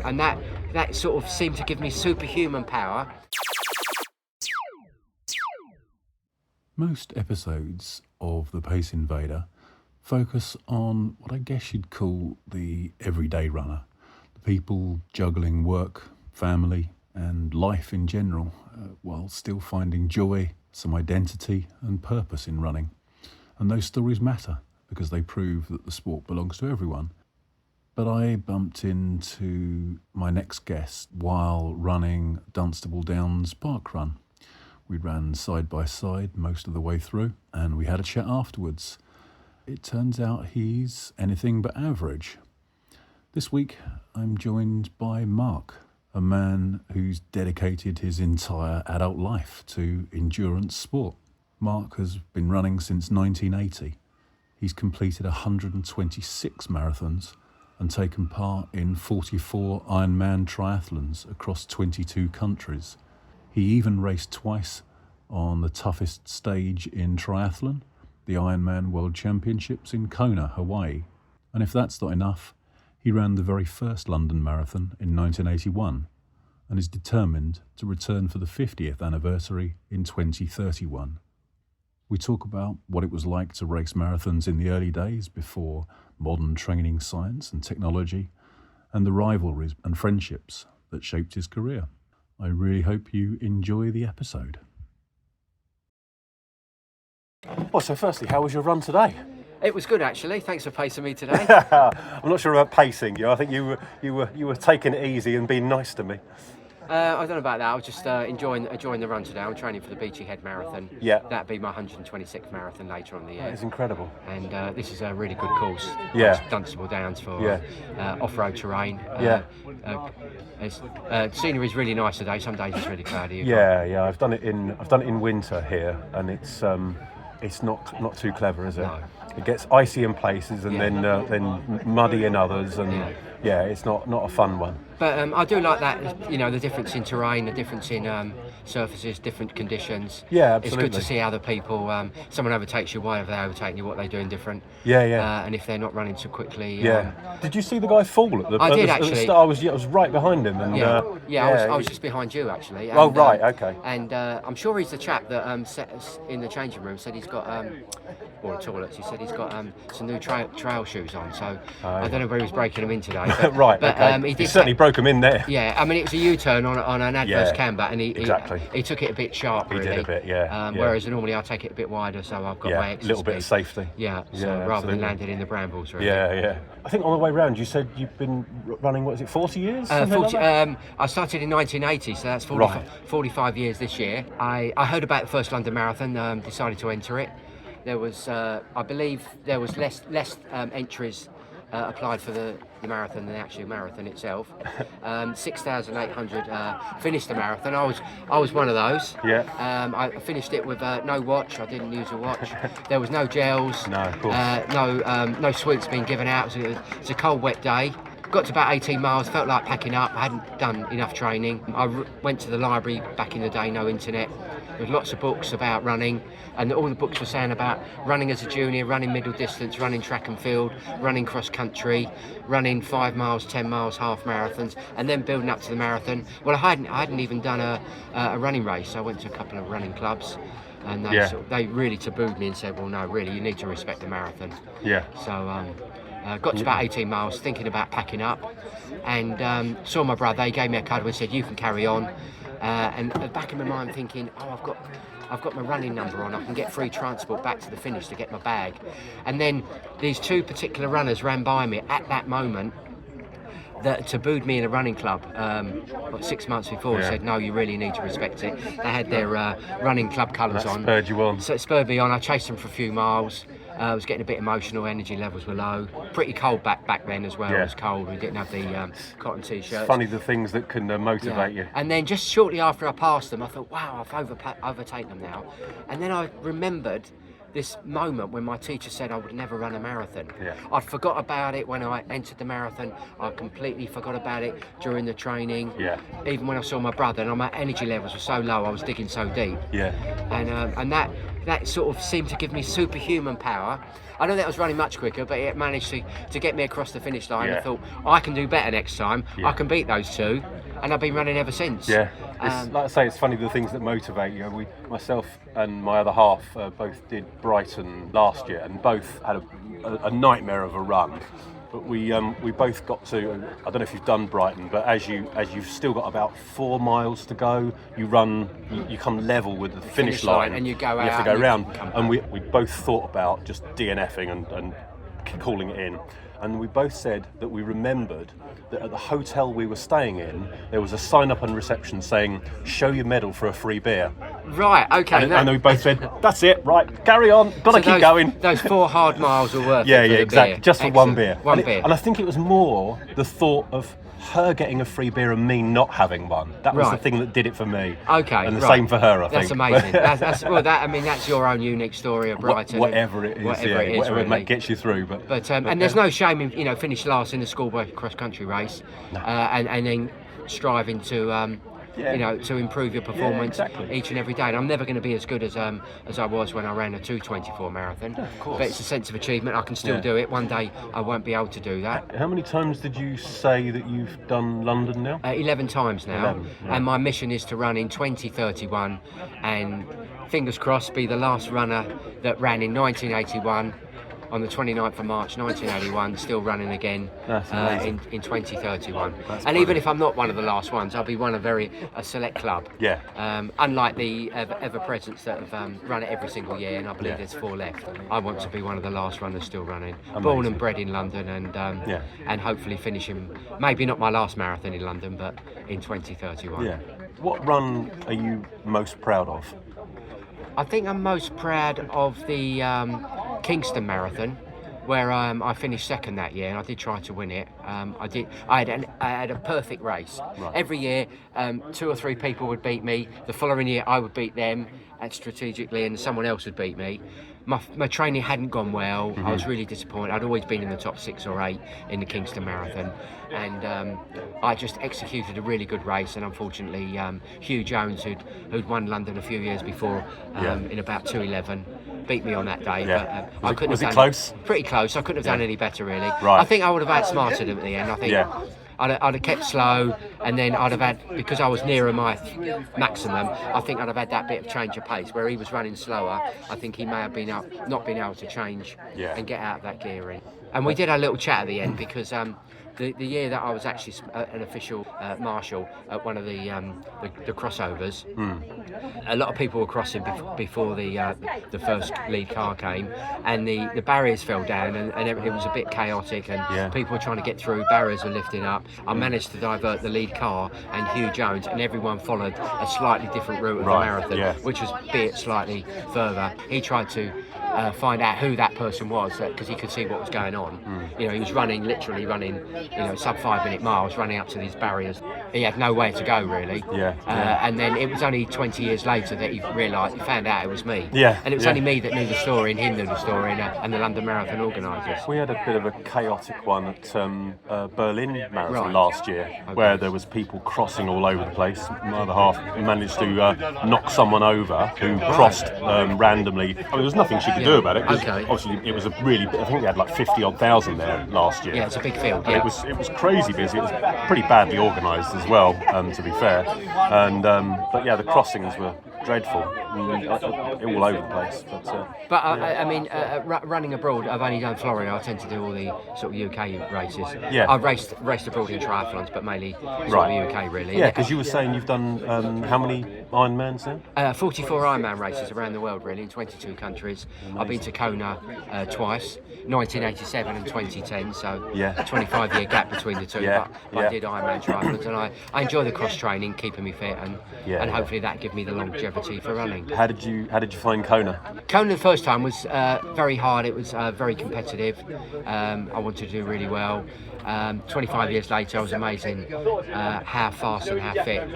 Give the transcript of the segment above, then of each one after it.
and that sort of seemed to give me superhuman power. Most episodes of The Pace Invader focus on what I guess you'd call the everyday runner, the people juggling work, family and life in general, while still finding joy, some identity and purpose in running. And those stories matter because they prove that the sport belongs to everyone. But I bumped into my next guest while running Dunstable Downs Parkrun. We ran side by side most of the way through, and we had a chat afterwards. It turns out he's anything but average. This week, I'm joined by Mark, a man who's dedicated his entire adult life to endurance sport. Mark has been running since 1980. He's completed 126 marathons and taken part in 44 Ironman triathlons across 22 countries. He even raced twice on the toughest stage in triathlon, the Ironman World Championships in Kona, Hawaii. And if that's not enough, he ran the very first London Marathon in 1981 and is determined to return for the 50th anniversary in 2031. We talk about what it was like to race marathons in the early days before modern training science and technology, and the rivalries and friendships that shaped his career. I really hope you enjoy the episode. Well, so firstly, how was your run today? It was good, actually. Thanks for pacing me today. I'm not sure about pacing you. I think you were taking it easy and being nice to me. I don't know about that. I was just enjoying the run today. I'm training for the Beachy Head Marathon. Yeah. That'll be my 126th marathon later on in the year. It's incredible. And this is a really good course. Yeah. Dunstable Downs for off-road terrain. Scenery is really nice today. Some days it's really cloudy. Yeah. I've done it in winter here, and it's not too clever, is it? No. It gets icy in places and then muddy in others, and it's not a fun one. But I do like that, the difference in terrain, the difference in surfaces, different conditions. Yeah, absolutely. It's good to see other people, someone overtakes you, why have they overtaken you, what they're doing different. Yeah. And if they're not running so quickly. Did you see the guy fall at the I did, at the actually. start? I was right behind him. And, I was just behind you, actually. And, okay. And I'm sure he's the chap that in the changing room said he's got, or the toilets, he said he's got some new trail shoes on. So I don't know where he was breaking them in today. But, right, but, okay. He certainly broke them in there. Yeah, I mean, it was a U-turn on an adverse camber, and he took it a bit sharp, really. He did a bit, Whereas normally I take it a bit wider, so I've got my extra little bit of speed. safety. Yeah, rather than landing in the brambles, really. Yeah. I think on the way round, you said you've been running, 40 years? 40, I started in 1980, so that's 45 years this year. I heard about the first London Marathon, decided to enter it. There was, I believe, less entries applied for the marathon than the actual marathon itself. 6,800 finished the marathon. I was one of those. Yeah. I finished it with no watch. I didn't use a watch. There was no gels. No, of course. No sweets being given out. It's a cold, wet day. Got to about 18 miles, felt like packing up. I hadn't done enough training. I went to the library back in the day, no internet. There was lots of books about running, and all the books were saying about running as a junior, running middle distance, running track and field, running cross country, running 5 miles, 10 miles, half marathons, and then building up to the marathon. Well, I hadn't even done a running race. I went to a couple of running clubs, and they really tabooed me and said, well, no, really, you need to respect the marathon. Yeah. So got to about 18 miles, thinking about packing up, and saw my brother. He gave me a card and said, you can carry on. And at the back of my mind thinking, I've got my running number on, I can get free transport back to the finish to get my bag. And then these two particular runners ran by me at that moment that tabooed me in a running club 6 months before and said, no, you really need to respect it. They had their running club colours on. Spurred you on. So it spurred me on. I chased them for a few miles. I was getting a bit emotional, energy levels were low. Pretty cold back then as well. It was cold, we didn't have the cotton t-shirts. It's funny the things that can motivate you. And then just shortly after I passed them, I thought, wow, I've overtaken them now. And then I remembered this moment when my teacher said I would never run a marathon. Yeah. I forgot about it when I entered the marathon. I completely forgot about it during the training. Yeah. Even when I saw my brother, and my energy levels were so low, I was digging so deep. Yeah. And that sort of seemed to give me superhuman power. I don't think I was running much quicker, but it managed to get me across the finish line. Yeah. I thought, I can do better next time. Yeah. I can beat those two. And I've been running ever since. Yeah, like I say, it's funny the things that motivate you. Myself and my other half both did Brighton last year, and both had a nightmare of a run. But we both got to. I don't know if you've done Brighton, but as you've still got about 4 miles to go, you come level with the finish line, and you go out. You have to go round, and we both thought about just DNFing and calling it in. And we both said that we remembered that at the hotel we were staying in, there was a sign-up and reception saying, "Show your medal for a free beer." Right, okay. And we both said, "That's it, right, carry on, gotta keep going." Those 4 hard miles were worth it. Yeah, for the exactly. beer. Just for one beer. One beer. And I think it was more the thought of her getting a free beer and me not having one. That was the thing that did it for me. Okay, and the same for her, I think. That's amazing. That's your own unique story of Brighton. Whatever it is, whatever really. gets you through. But and there's no shame in finish last in the schoolboy cross country race, and then striving to. To improve your performance each and every day. And I'm never going to be as good as I was when I ran a 2:24 marathon. Of course. But it's a sense of achievement. I can still do it. One day I won't be able to do that. How many times did you say that you've done London now? 11 times now. 11, yeah. And my mission is to run in 2031 and fingers crossed be the last runner that ran in 1981 on the 29th of March 1981, still running again in 2031. And even if I'm not one of the last ones, I'll be one of a select club. Yeah. Unlike the ever-presents that have run it every single year, and I believe there's 4 left. I want to be one of the last runners still running. Amazing. Born and bred in London, and hopefully finishing, maybe not my last marathon in London, but in 2031. Yeah. What run are you most proud of? I think I'm most proud of the Kingston Marathon, where I finished second that year, and I did try to win it. I had a perfect race. Right. Every year, 2 or 3 people would beat me. The following year, I would beat them strategically, and someone else would beat me. My training hadn't gone well. I was really disappointed. I'd always been in the top 6 or 8 in the Kingston Marathon, and I just executed a really good race. And unfortunately, Hugh Jones, who'd won London a few years before, in about 2:11, beat me on that day. Yeah. But Was it close? Pretty close. I couldn't have done any better, really. Right. I think I would have outsmarted him at the end. I think. Yeah. I'd have kept slow, and then I'd have had, because I was nearer my maximum, I think I'd have had that bit of change of pace. Where he was running slower, I think he may have not been able to change and get out of that gearing. And we did our little chat at the end, because the year that I was actually an official marshal at one of the crossovers, a lot of people were crossing before the first lead car came, and the barriers fell down, and it was a bit chaotic, and people were trying to get through. Barriers were lifting up. I managed to divert the lead car and Hugh Jones, and everyone followed a slightly different route of the marathon, which was be it slightly further. He tried to find out who that person was, because he could see what was going on. He was literally running sub 5-minute miles, running up to these barriers. He had nowhere to go, really. And then it was only 20 years later that he found out it was me. And it was only me that knew the story, and him knew the story, and the London Marathon organisers. We had a bit of a chaotic one at Berlin Marathon last year, where there was people crossing all over the place. My other half managed to knock someone over who crossed randomly. I mean, there was nothing she could do about it. Obviously, it was I think we had like 50-odd thousand there last year. Yeah, it's a big field. And it was crazy busy. It was pretty badly organised as well, to be fair. And but the crossings were dreadful, all over the place. But running abroad, I've only done Florida. I tend to do all the sort of UK races. I've raced abroad in triathlons, but mainly sort of the UK, really. Yeah, because you were saying you've done how many Ironmans then? 44 Ironman races around the world, really, in 22 countries. Amazing. I've been to Kona twice, 1987 and 2010, so a 25-year gap between the two. But I did Ironman triathlons, and I enjoy the cross training, keeping me fit, and hopefully that give me the longevity longevity for running. How did you find Kona? Kona the first time was very hard. It was very competitive. I wanted to do really well. 25 years later, I was amazing how fast and how fit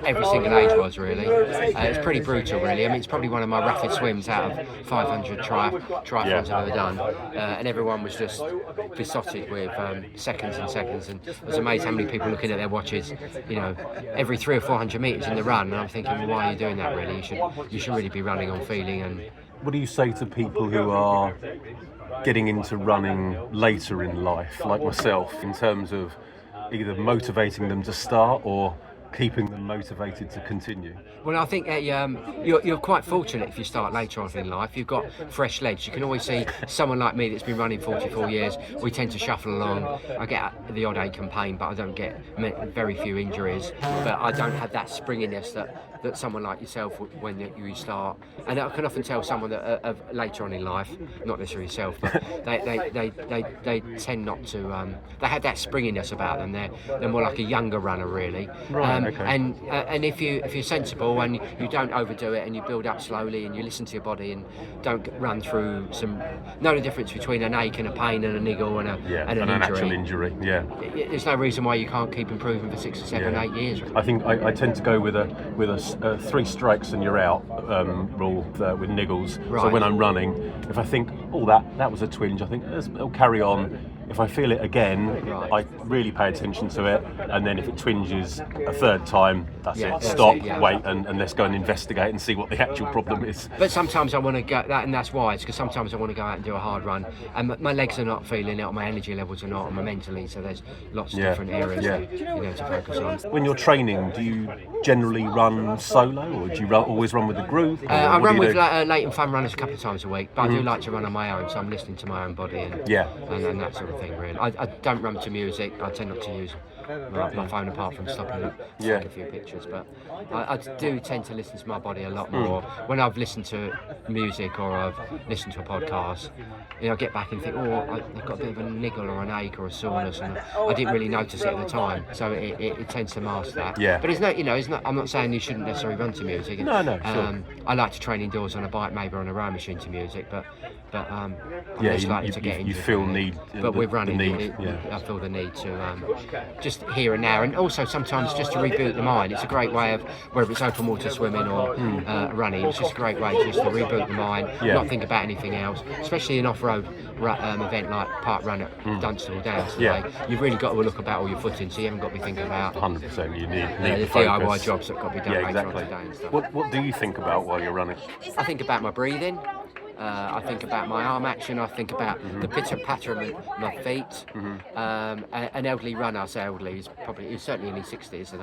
every single age was, really. It's pretty brutal, really. I mean, it's probably one of my roughest swims out of 500 triathlons I've ever done. And everyone was just besotted with seconds and seconds. And I was amazed how many people looking at their watches, you know, every 300 or 400 metres in the run. And I'm thinking, well, why are you doing that, really? You should really be running on feeling. And what do you say to people who are getting into running later in life, like myself, in terms of either motivating them to start or keeping them motivated to continue? Well, I think you're quite fortunate if you start later on in life. You've got fresh legs. You can always see someone like me that's been running 44 years. We tend to shuffle along. I get the odd ache and pain, but I don't get very few injuries. But I don't have that springiness that someone like yourself when you start. And I can often tell someone that later on in life, not necessarily yourself, but they tend not to. They have that springiness about them. They're more like a younger runner, really. Right. Okay. And if you're sensible and you don't overdo it and you build up slowly and you listen to your body and don't run through know the difference between an ache and a pain and a niggle and an actual injury. Yeah. There's no reason why you can't keep improving for 6 or 7, 8 years. I think I tend to go with a 3 strikes and you're out rule with niggles. Right. So when I'm running, if I think, that was a twinge, I think it'll carry on. If I feel it again, I really pay attention to it, and then if it twinges a third time, that's it. Stop, wait, and let's go and investigate and see what the actual problem is. But sometimes I want to go, and that's wise, because sometimes I want to go out and do a hard run, and my legs are not feeling it, or my energy levels are not, or my mentally, so there's lots of different areas to focus on. When you're training, do you generally run solo, or do you always run with a group? I run with late and fun runners a couple of times a week, but I do like to run on my own, so I'm listening to my own body and that sort of thing, really. I don't run to music. I tend not to use my phone apart from stopping to take a few pictures, but I do tend to listen to my body a lot more. When I've listened to music or I've listened to a podcast, I get back and think, I've got a bit of a niggle or an ache or a soreness, and I didn't really notice it at the time, so it tends to mask that. Yeah. But it's not. I'm not saying you shouldn't necessarily run to music. No, sure. I like to train indoors on a bike, maybe on a rowing machine to music, but I'm less likely to get injured. You feel need. But with running, I feel the need to just here and now, and also sometimes just to reboot the mind. It's a great way of, whether it's open water swimming or running, it's just a great way just to reboot the mind, not think about anything else, especially an off-road event like Parkrun at Dunstable Downs today. You've really got to look about all your footing, so you haven't got to be thinking about 100%. You need the DIY jobs that got to be done later on today and stuff. What do you think about while you're running? I think about my breathing. I think about my arm action. I think about the pitter patter of my feet. An elderly runner, I say elderly, he's certainly in his 60s, and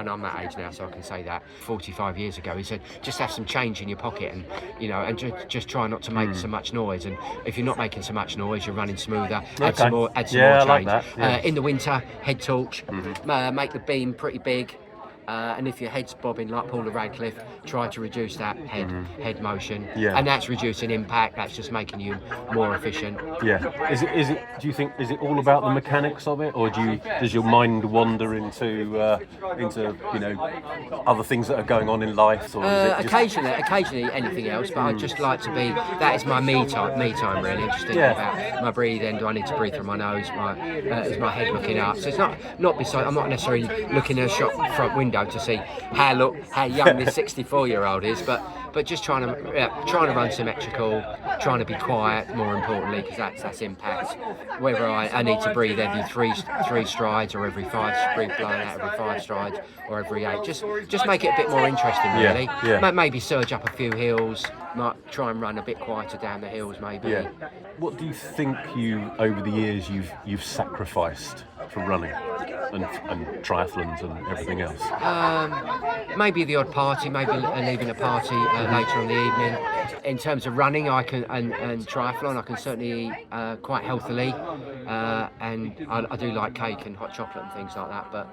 I'm that age now, so I can say that. 45 years ago, he said, just have some change in your pocket, and just try not to make so much noise. And if you're not making so much noise, you're running smoother. Add some more change. I like that. Yeah. In the winter, head torch. Make the beam pretty big. And if your head's bobbing like Paula Radcliffe, try to reduce that head motion. Yeah. And that's reducing impact. That's just making you more efficient. Yeah. Is it? Do you think is it all about the mechanics of it, or does your mind wander into other things that are going on in life? Or is it occasionally anything else. But I just like to be. That is my me time really. I'm just thinking about my breathing. Do I need to breathe through my nose? Is my head looking up? So it's not beside. I'm not necessarily looking in a shop front window to see how young this 64-year-old is, but just trying to run symmetrical, trying to be quiet, more importantly, because that's impact. Whether I need to breathe every three strides or every 5, breathe blowing out every 5 strides or every 8, just make it a bit more interesting, really. Maybe surge up a few hills, might try and run a bit quieter down the hills, maybe. What do you think over the years you've sacrificed for running and triathlons and everything else? Maybe the odd party, maybe leaving a party later on the evening. In terms of running, I can and triathlon, I can certainly eat quite healthily, and I do like cake and hot chocolate and things like that. But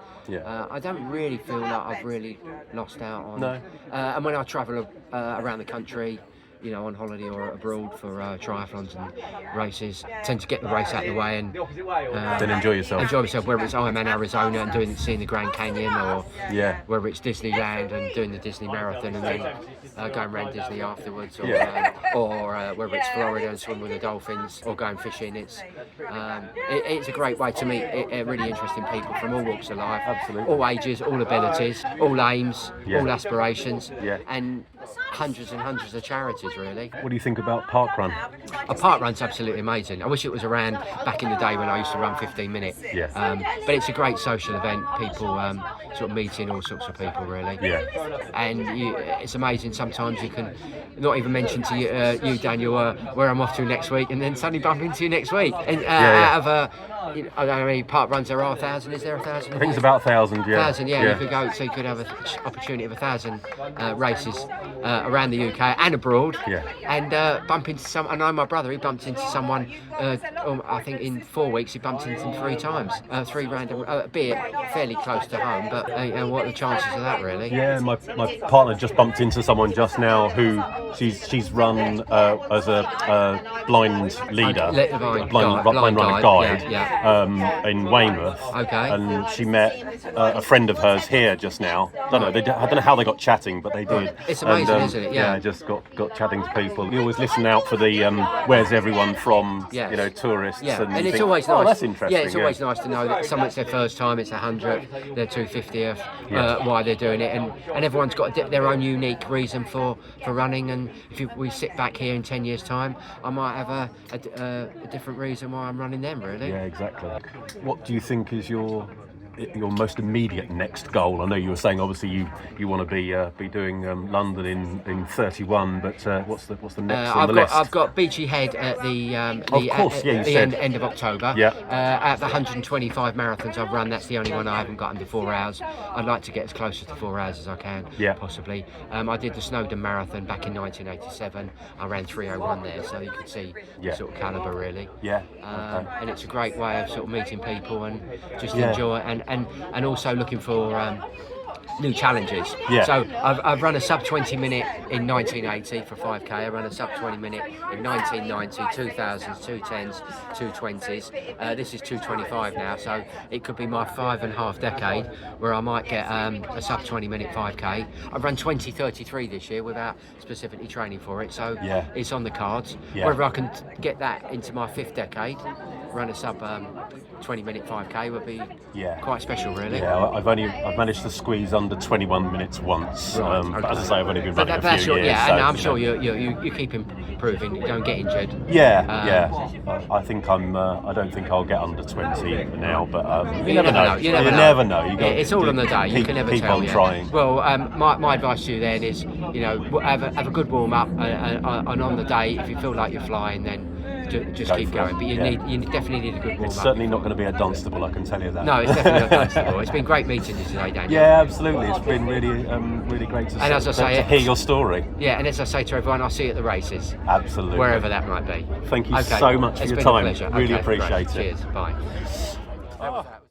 I don't really feel like I've really lost out on. No. And when I travel around the country, on holiday or abroad for triathlons and races, tend to get the race out of the way and Then enjoy yourself. Enjoy myself, whether it's Ironman Arizona and seeing the Grand Canyon, or Yeah. whether it's Disneyland and doing the Disney Marathon and then going around Disney afterwards, or whether it's Florida and swim with the dolphins or going fishing. It's a great way to meet really interesting people from all walks of life, Absolutely. all ages, all abilities, all aims, Yeah. all aspirations, Yeah. and hundreds and hundreds of charities, really. What do you think about parkrun? A park run's absolutely amazing. I wish it was around back in the day when I used to run 15 minutes. Yeah. But it's a great social event. People sort of meeting all sorts of people, really. Yeah. And it's amazing. Sometimes you can not even mention to you, Daniel, where I'm off to next week, and then suddenly bump into you next week. And out of I don't know how many park runs there are. 1,000? Is there 1,000? I think it's about 1,000. Yeah. 1,000, yeah. You could go, so you could have an opportunity of 1,000 races around the UK and abroad. Yeah. And bump into some. I know my brother. He bumped into someone. I think in 4 weeks he bumped into them 3 times. 3 random, be it fairly close to home, but what are the chances of that, really? Yeah, my partner just bumped into someone just now who she's run as a blind leader, blind runner guide, in Weymouth. Okay. And she met a friend of hers here just now. I don't know how they got chatting, but they did. It's amazing, and, isn't it? Yeah. Just got chatting to people. We always listen out for the where's everyone from, Yes. tourists. Yeah, and it's think, always nice. That's interesting. Yeah, it's always nice to know that someone's their first time, it's 100th, their 250th, why they're doing it, and everyone's got their own unique reason for running. And if we sit back here in 10 years' time, I might have a different reason why I'm running them, really. Yeah, exactly. What do you think is your most immediate next goal? I know you were saying obviously you want to be doing London in 31, but what's the next on the list? I've got Beachy Head at the end of October. Yeah. At the 125 marathons I've run, that's the only one I haven't got under 4 hours. I'd like to get as close to 4 hours as I can, possibly. I did the Snowdon Marathon back in 1987. I ran 3:01 there, so you can see the sort of calibre, really. Yeah. And it's a great way of sort of meeting people and just enjoy it, and also looking for new challenges. Yeah. So I've run a sub 20 minute in 1980 for 5k. I ran a sub 20 minute in 1990, 2000s, 210s, 220s. This is 225 now, so it could be my 5.5 decade where I might get a sub 20 minute 5k. I've run 2033 this year without specifically training for it, so it's on the cards. Yeah. Whether I can get that into my 5th decade, run a sub 20 minute 5k would be quite special, really. Yeah, I've managed to squeeze under 21 minutes once, but as I say, I've only been running a few years. Yeah, so, and I'm sure you keep improving. You don't get injured. I think I don't think I'll get under 20 now, but you never know. You never know. It's all on the day. You can never keep tell. on trying. Well, my advice to you then is, have a good warm up, and on the day, if you feel like you're flying, then just keep going. But you definitely need a good warm up. It's certainly not going to be a Dunstable, I can tell you that. No, it's definitely not Dunstable. It's been great meeting you today, Daniel. Yeah, absolutely. It's been really great to hear your story. Yeah, and as I say to everyone, I'll see you at the races. Absolutely. Wherever that might be. Thank you so much for your time. It's been a pleasure. Really appreciate it. Cheers. Bye.